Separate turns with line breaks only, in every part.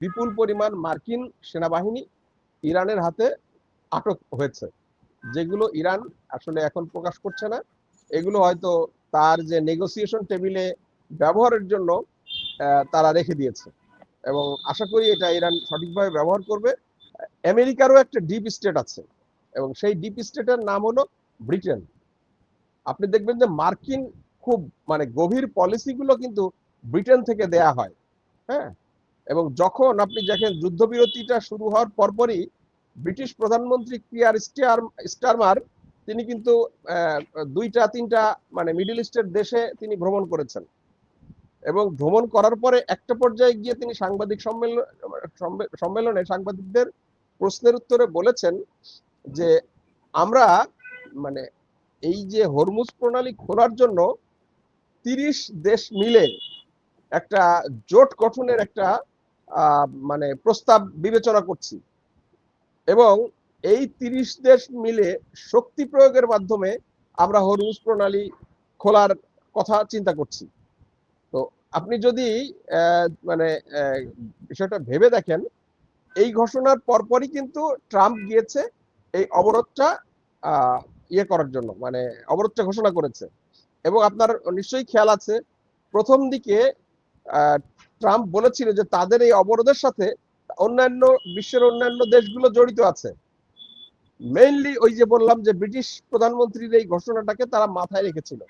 বিপুল পরিমাণ মার্কিন সেনাবাহিনী ইরানের হাতে আটক হয়েছে, যেগুলো ইরান আসলে এখন প্রকাশ করছে না। এগুলো হয়তো তার যে নেগোসিয়েশন টেবিলে ব্যবহারের জন্য তারা রেখে দিয়েছে, এবং আশা করি এটা ইরান সঠিকভাবে ব্যবহার করবে। আমেরিকারও একটা ডিপ স্টেট আছে, এবং সেই ডিপ স্টেটের নাম হলো ব্রিটেন। আপনি দেখবেন যে মার্কিন খুব মানে গভীর পলিসিগুলো কিন্তু ব্রিটেন থেকে দেয়া হয়। হ্যাঁ, এবং যখন আপনি দেখেন যুদ্ধবিরতিটা শুরু হওয়ার পরপরই ব্রিটিশ প্রধানমন্ত্রী কিয়ার স্টারমার তিনি কিন্তু দুইটা তিনটা মানে মিডল ইস্টের দেশে তিনি ভ্রমণ করেছেন, এবং ভ্রমণ করার পরে একটা পর্যায়ে গিয়ে তিনি সাংবাদিক সম্মেলনে সাংবাদিকদের প্রশ্নের উত্তরে বলেছেন যে আমরা মানে এই যে হরমুজ প্রণালী খোলার জন্য 30 দেশ মিলে একটা জোট গঠনের একটা মানে প্রস্তাব বিবেচনা করছি, এবং এই 30 দেশ মিলে শক্তি প্রয়োগের মাধ্যমে আমরা হরমুজ প্রণালী খোলার কথা চিন্তা করছি। তো আপনি যদি মানে বিষয়টা ভেবে দেখেন, এই ঘোষণার পরপরই কিন্তু ট্রাম্প গিয়েছে এই অবরোধটা ইয়ে করার জন্য, মানে অবরোধটা ঘোষণা করেছে। এবং আপনার নিশ্চয়ই খেয়াল আছে, প্রথম দিকে ট্রাম্প বলেছিল যে তাদের এই অবরোধের সাথে অন্যান্য বিশ্বের অন্যান্য দেশগুলো জড়িত আছে। মেইনলি ওই যে বললাম যে ব্রিটিশ প্রধানমন্ত্রীর এই ঘোষণাটাকে তারা মাথায় রেখেছিল।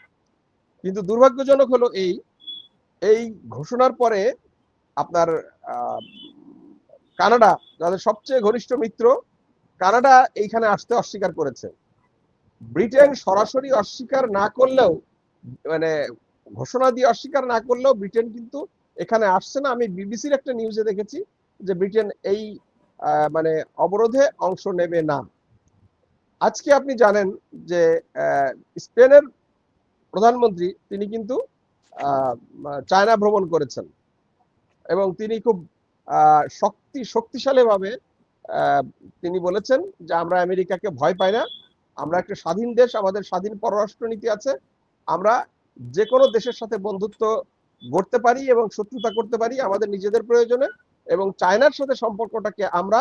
কিন্তু দুর্ভাগ্যজনক হলো এই ঘোষণার পরে আপনার কানাডা, যাদের সবচেয়ে ঘনিষ্ঠ মিত্র, কানাডা এইখানে আসতে অস্বীকার করেছে। ব্রিটেন সরাসরি অস্বীকার না করলেও, মানে ঘোষণা দিয়ে অস্বীকার না করলেও, ব্রিটেন কিন্তু এখানে আসছে না। আমি বিবিসির একটা নিউজে দেখেছি যে ব্রিটেন এই মানে অবরোধে অংশ নেবে না। আজকে আপনি জানেন যে স্পেনের প্রধানমন্ত্রী তিনি কিন্তু চায়না ভ্রমণ করেছেন, এবং তিনি খুব শক্তিশালী ভাবে তিনি বলেছেন যে আমরা আমেরিকাকে ভয় পাই না, আমরা একটা স্বাধীন দেশ, আমাদের স্বাধীন পররাষ্ট্র নীতি আছে, আমরা যে কোনো দেশের সাথে বন্ধুত্ব গড়তে পারি এবং শত্রুতা করতে পারি আমাদের নিজেদের প্রয়োজনে, এবং চায়নার সাথে সম্পর্কটাকে আমরা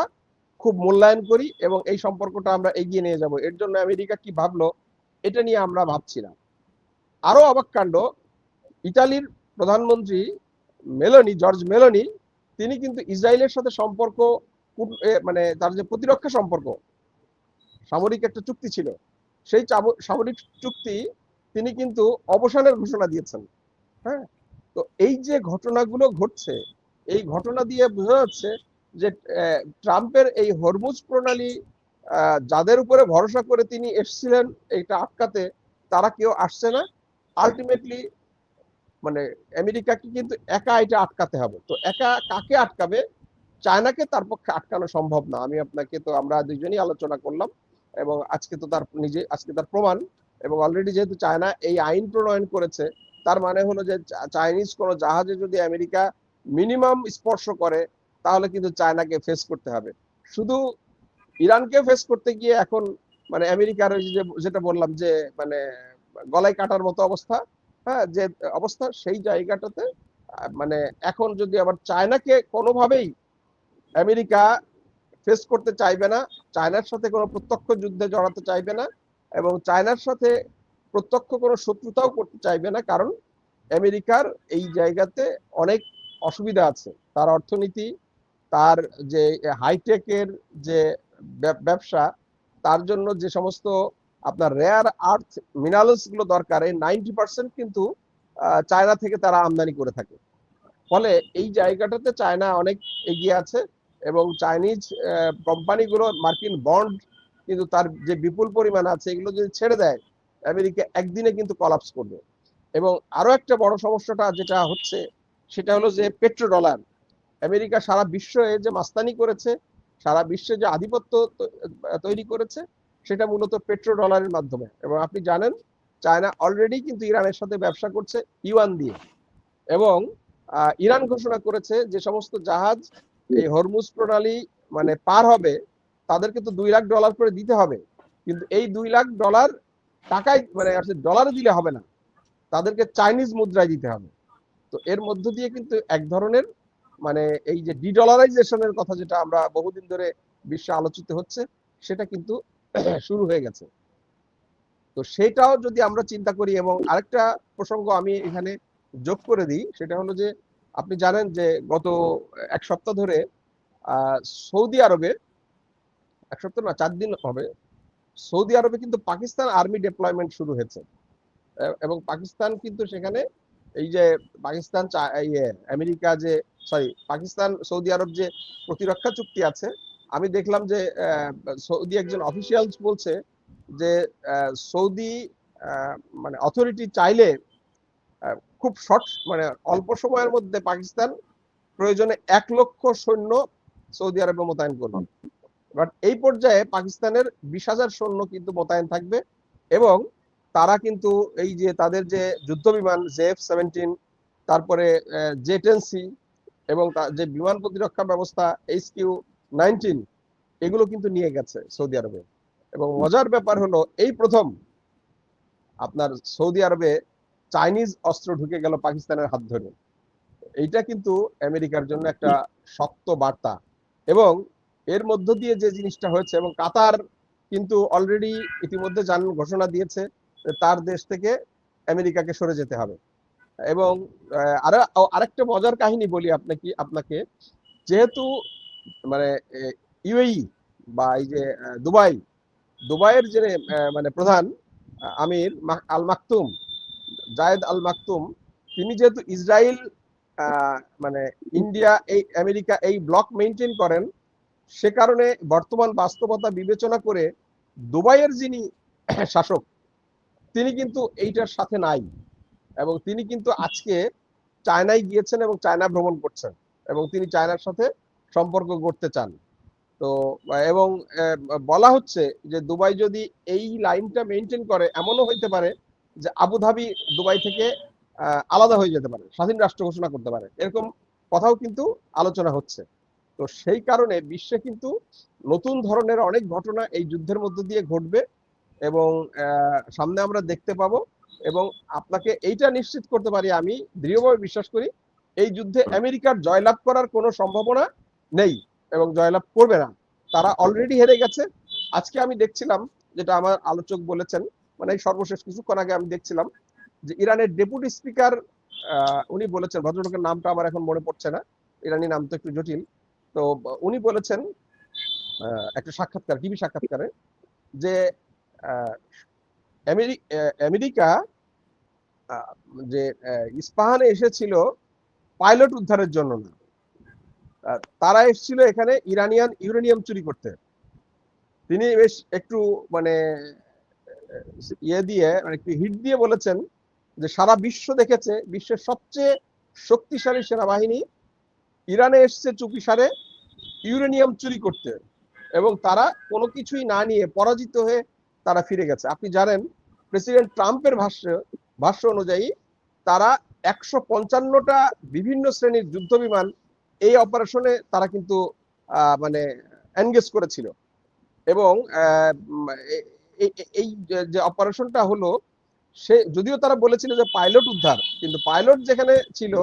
খুব মূল্যায়ন করি, এবং এই সম্পর্কটা আমরা এগিয়ে নিয়ে যাব। এর জন্য আমেরিকা কি ভাবলো এটা নিয়ে আমরা ভাবছি না। আরো অবাক কাণ্ড, ইতালির প্রধানমন্ত্রী জর্জ মেলোনি তিনি কিন্তু ইসরায়েলের সাথে সম্পর্ক, মানে তার যে প্রতিরক্ষা সম্পর্ক, সামরিক একটা চুক্তি ছিল, সেই সামরিক চুক্তি তিনি কিন্তু অবসানের ঘোষণা দিয়েছেন। হ্যাঁ, তো এই যে ঘটনাগুলো ঘটছে, এই ঘটনা দিয়ে বোঝা যাচ্ছে যে ট্রাম্পের এই হরমুজ প্রণালী যাদের উপরে ভরসা করে তিনি এসেছিলেন এটা আটকাতে, তারা কেউ আসছে না। আলটিমেটলি মানে আমেরিকাকে কিন্তু একা এটা আটকাতে হবে। তো একা কাকে আটকাবে? চায়নাকে তার পক্ষে আটকানো সম্ভব না। আমরা দুইজনই আলোচনা করলাম, এবং আজকে তার প্রমাণ। এবং অলরেডি যেহেতু চায়না এই আইন প্রণয়ন করেছে, তার মানে হলো যে চাইনিজ কোনো জাহাজে যদি আমেরিকা মিনিমাম স্পর্শ করে, তাহলে কিন্তু চায়নাকে ফেস করতে হবে। শুধু ইরানকে ফেস করতে গিয়ে এখন মানে আমেরিকার যেটা বললাম যে মানে গলায় কাটার মতো অবস্থা, হ্যাঁ, যে অবস্থা, সেই জায়গাটাতে মানে এখন যদি আবার চায়নাকে কোনোভাবেই আমেরিকা ফেস করতে চাইবে না, চায়নার সাথে কোনো প্রত্যক্ষ যুদ্ধে জড়াতে চাইবে না, এবং চায়নার সাথে প্রত্যক্ষ কোনো শত্রুতাও করতে চাইবে না, কারণ আমেরিকার এই জায়গাতে অনেক অসুবিধা আছে। তার অর্থনীতি, তার যে হাইটেকের যে ব্যবসা, তার জন্য যে সমস্ত আপনার রেয়ার আর্থ মিনারেলস গুলো দরকার, এই 90% কিন্তু চায়না থেকে তারা আমদানি করে থাকে। ফলে এই জায়গাটাতে চায়না অনেক এগিয়ে আছে, এবং চাইনিজ কোম্পানিগুলো মার্কিন বন্ড কিন্তু তার যে বিপুল পরিমাণ আছে, এগুলো যদি ছেড়ে দেয়, আমেরিকা একদিনে কিন্তু কলাপস করবে। এবং আরো একটা বড় সমস্যাটা যেটা হচ্ছে, সেটা হলো যে পেট্রো ডলার। আমেরিকা সারা বিশ্বে যে মাস্তানি করেছে, সারা বিশ্বে যে আধিপত্য তৈরি করেছে, সেটা মূলত পেট্রো ডলারের মাধ্যমে। এবং আপনি জানেন চায়না অলরেডি কিন্তু ইরানের সাথে ব্যবসা করছে ইউয়ান দিয়ে, এবং ইরান ঘোষণা করেছে যে সমস্ত জাহাজ এই হরমুজ প্রণালী মানে পার হবে, তাদেরকে তো $2 লাখ করে দিতে হবে। কিন্তু এই $2 লাখ টাকায় মানে ডলারে দিলে হবে না, তাদেরকে চাইনিজ মুদ্রায় দিতে হবে। তো এর মধ্য দিয়ে কিন্তু এক ধরনের মানে এই যে ডিডলারাইজেশনের কথা যেটা আমরা বহুদিন ধরে বিশ্বে আলোচিত হচ্ছে, সেটা কিন্তু শুরু হয়ে গেছে। তো সেটাও যদি আমরা চিন্তা করি, এবং আরেকটা প্রসঙ্গ আমি এখানে যোগ করে দিই, সেটা হলো যে আপনি জানেন যে গত এক সপ্তাহ ধরে সৌদি আরবে, এক সপ্তাহ না 4 দিন হবে, সৌদি আরবে কিন্তু পাকিস্তান আর্মি ডেপ্লয়মেন্ট শুরু হয়েছে। এবং পাকিস্তান কিন্তু সেখানে এই যে পাকিস্তান আমেরিকা যে পাকিস্তান সৌদি আরব যে প্রতিরক্ষা চুক্তি আছে, আমি দেখলাম যে সৌদি একজন অফিসিয়ালস বলছে যে সৌদি মানে অথরিটি চাইলে খুব শর্ট মানে অল্প সময়ের মধ্যে পাকিস্তান প্রয়োজনে 1 লক্ষ সৈন্য সৌদি আরবে মোতায়েন করবে। বাট এই পর্যায়ে পাকিস্তানের 20,000 সৈন্য কিন্তু মোতায়েন থাকবে, এবং তারা কিন্তু এই যে তাদের যে যুদ্ধ বিমান JF-17, তারপরে J-10C, এবং যে বিমান প্রতিরক্ষা ব্যবস্থা HQ-19, এগুলো কিন্তু নিয়ে গেছে সৌদি আরবে। এবং মজার ব্যাপার হলো এই প্রথম আপনার সৌদি আরবে চাইনিজ অস্ত্র ঢুকে গেল পাকিস্তানের হাত ধরে। এইটা কিন্তু আমেরিকার জন্য একটা শক্ত বার্তা। এবং এর মধ্য দিয়ে যে জিনিসটা হয়েছে, এবং কাতার কিন্তু অলরেডি ইতিমধ্যে ঘোষণা দিয়েছে তার দেশ থেকে আমেরিকাকে সরে যেতে হবে। এবং আরেকটা মজার কাহিনী বলি আপনাকে, যেহেতু মানে ইউএই বা এই যে দুবাইয়ের যে মানে প্রধান আমির আল মাকতুম, জায়েদ আল মাকতুম, তিনি যেহেতু ইসরায়েল মানে ইন্ডিয়া এই আমেরিকা এই ব্লক মেনটেন করেন, সে কারণে বর্তমান বাস্তবতা বিবেচনা করে দুবাইয়ের যিনি শাসক, তিনি কিন্তু এইটার সাথে নাই, এবং তিনি কিন্তু আজকে চায়নায় গিয়েছেন এবং চায়না ভ্রমণ করছেন, এবং তিনি চায়নার সাথে সম্পর্ক গড়তে চান। তো এবং বলা হচ্ছে যে দুবাই যদি এই লাইনটা মেনটেন করে, এমনও হইতে পারে যে আবুধাবি দুবাই থেকে আলাদা হয়ে যেতে পারে, স্বাধীন রাষ্ট্র ঘোষণা করতে পারে, এরকম কথাও কিন্তু আলোচনা হচ্ছে। তো সেই কারণে বিশ্বে কিন্তু নতুন ধরনের অনেক ঘটনা এই যুদ্ধের মধ্য দিয়ে ঘটবে, এবং সামনে আমরা দেখতে পাবো। এবং আপনাকে এইটা নিশ্চিত করতে পারি, আমি দৃঢ়ভাবে বিশ্বাস করি এই যুদ্ধে আমেরিকার জয়লাভ করার কোনো সম্ভাবনা নেই, এবং জয়লাভ করবে না। তারা অলরেডি হেরে গেছে। আজকে আমি দেখছিলাম, যেটা আমার আলোচক বলেছেন, মানে সর্বশেষ কিছুক্ষণ আগে আমি দেখছিলাম যে ইরানের ডেপুটি স্পিকার উনি বলেছেন, ভদ্রলোকের নামটা আমার এখন মনে পড়ছে না, ইরানি নাম তো একটু জটিল, তো উনি বলেছেন একটা সাক্ষাৎকার, টিভি সাক্ষাৎকারে, যে আমেরিকা যে ইস্পাহানে এসেছিল পাইলট উদ্ধারের জন্য না, তারা এসেছিল এখানে ইরানিয়ান ইউরেনিয়াম চুরি করতে। তিনি বেশ একটু মানে দিয়ে মানে একটু হিট দিয়ে বলেছেন যে সারা বিশ্ব দেখেছে বিশ্বের সবচেয়ে শক্তিশালী সেনাবাহিনী ইরানে এসছে চুপিসারে ইউরেনিয়াম চুরি করতে, এবং তারা কোনো কিছুই না নিয়ে পরাজিত হয়ে তারা ফিরে গেছে। আপনি জানেন প্রেসিডেন্ট ট্রাম্পের ভাষ্য অনুযায়ী তারা 155টা বিভিন্ন শ্রেণীর যুদ্ধ বিমান এই অপারেশনে তারা কিন্তু মানে এনগেজ করেছিল। এবং এই যে অপারেশনটা হলো, সে যদিও তারা বলেছিল যে পাইলট উদ্ধার, কিন্তু পাইলট যেখানে ছিল,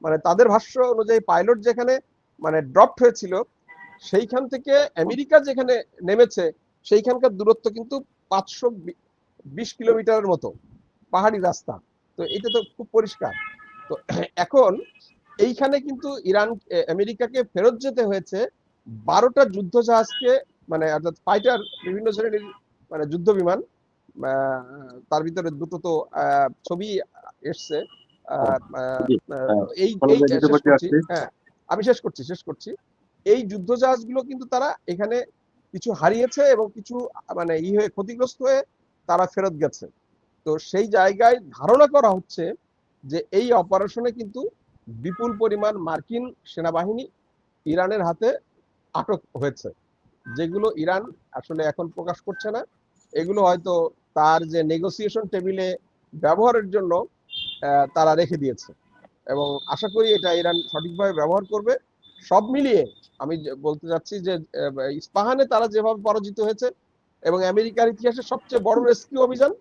মানে তাদের ভাষ্য অনুযায়ী পাইলট যেখানে মানে ড্রপড হয়েছিল, সেইখান থেকে আমেরিকা যেখানে নেমেছে সেইখানকার দূরত্ব কিন্তু 520 কিলোমিটারের মতো, পাহাড়ি রাস্তা। তো এটা তো খুব পরিষ্কার। তো এখন এইখানে কিন্তু আমেরিকাকে ফেরত যেতে হয়েছে 12টা যুদ্ধ জাহাজকে, মানে অর্থাৎ ফাইটার, বিভিন্ন শ্রেণীর মানে যুদ্ধ বিমান, তার ভিতরে দুটো তো ছবি এসছে। আমি শেষ করছি। এই যুদ্ধ জাহাজগুলো কিন্তু তারা এখানে কিছু হারিয়েছে এবং কিছু মানে হয়ে ক্ষতিগ্রস্ত হয়ে তারা ফেরত গেছে। তো সেই জায়গায় ধারণা করা হচ্ছে যে এই অপারেশনে কিন্তু বিপুল পরিমাণ মার্কিন সেনাবাহিনী ইরানের হাতে আটক হয়েছে, যেগুলো ইরান আসলে এখন প্রকাশ করছে না। এগুলো হয়তো তার যে নেগোসিয়েশন টেবিলে ব্যবহারের জন্য তারা রেখে দিয়েছে, এবং আশা করি এটা ইরান সঠিকভাবে ব্যবহার করবে। সব মিলিয়ে আমি বলতে চাচ্ছি যে ইস্পাহানে তারা যেভাবে পরাজিত হয়েছে, এবং আমেরিকার ইতিহাসে সবচেয়ে বড় রেস্কিউ অভিযান,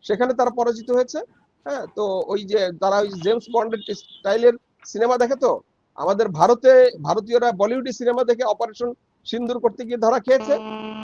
সেখানে তারা পরাজিত হয়েছে। হ্যাঁ, তো ওই যে তারা ওই জেমস বন্ডের স্টাইলের সিনেমা দেখে, তো আমাদের ভারতীয়রা বলিউডি সিনেমা দেখে অপারেশন সিন্দুর করতে গিয়ে ধরা খেয়েছে।